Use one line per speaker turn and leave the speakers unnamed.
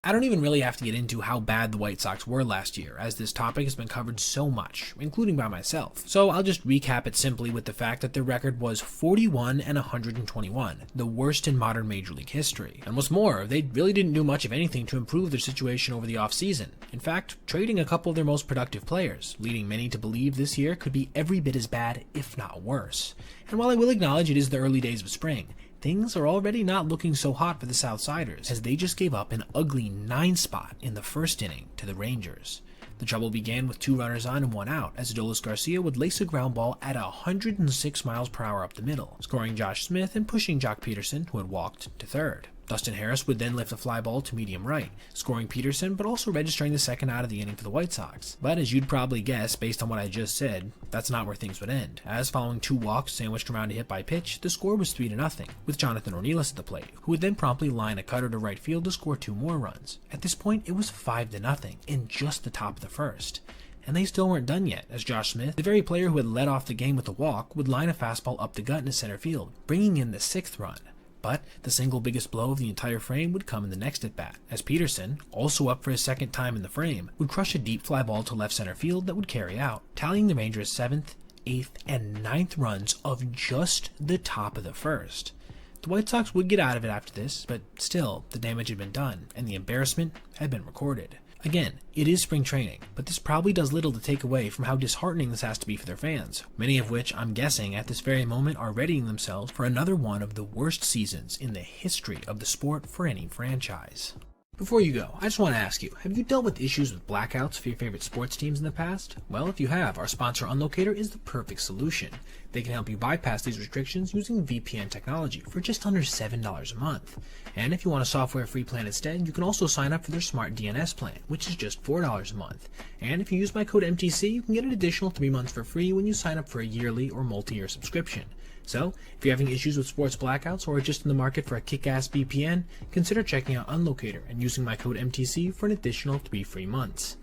I don't even really have to get into how bad the White Sox were last year, as this topic has been covered so much, including by myself. So I'll just recap it simply with the fact that their record was 41-121, the worst in modern Major League history. And what's more, they really didn't do much of anything to improve their situation over the offseason. In fact, trading a couple of their most productive players, leading many to believe this year could be every bit as bad, if not worse. And while I will acknowledge it is the early days of spring, things are already not looking so hot for the Southsiders, as they just gave up an ugly 9 spot in the first inning to the Rangers. The trouble began with 2 runners on and 1 out, as Adolis Garcia would lace a ground ball at 106 miles per hour up the middle, scoring Josh Smith and pushing Jock Peterson, who had walked, to third. Dustin Harris would then lift a fly ball to medium right, scoring Peterson but also registering the second out of the inning for the White Sox. But as you'd probably guess based on what I just said, that's not where things would end, as following 2 walks sandwiched around a hit by pitch, the score was 3-0, with Jonathan Ornelas at the plate, who would then promptly line a cutter to right field to score 2 more runs. At this point, it was 5-0 in just the top of the first. And they still weren't done yet, as Josh Smith, the very player who had led off the game with a walk, would line a fastball up the gut into center field, bringing in the 6th run. But the single biggest blow of the entire frame would come in the next at-bat, as Peterson, also up for his second time in the frame, would crush a deep fly ball to left center field that would carry out, tallying the Rangers' 7th, 8th, and 9th runs of just the top of the first. The White Sox would get out of it after this, but still, the damage had been done, and the embarrassment had been recorded. Again, it is spring training, but this probably does little to take away from how disheartening this has to be for their fans, many of which, I'm guessing, at this very moment are readying themselves for another one of the worst seasons in the history of the sport for any franchise. Before you go, I just want to ask you, have you dealt with issues with blackouts for your favorite sports teams in the past? Well, if you have, our sponsor Unlocator is the perfect solution. They can help you bypass these restrictions using VPN technology for just under $7 a month. And if you want a software-free plan instead, you can also sign up for their Smart DNS plan, which is just $4 a month. And if you use my code MTC, you can get an additional 3 months for free when you sign up for a yearly or multi-year subscription. So, if you're having issues with sports blackouts or are just in the market for a kick-ass VPN, consider checking out Unlocator and using my code MTC for an additional 3 free months.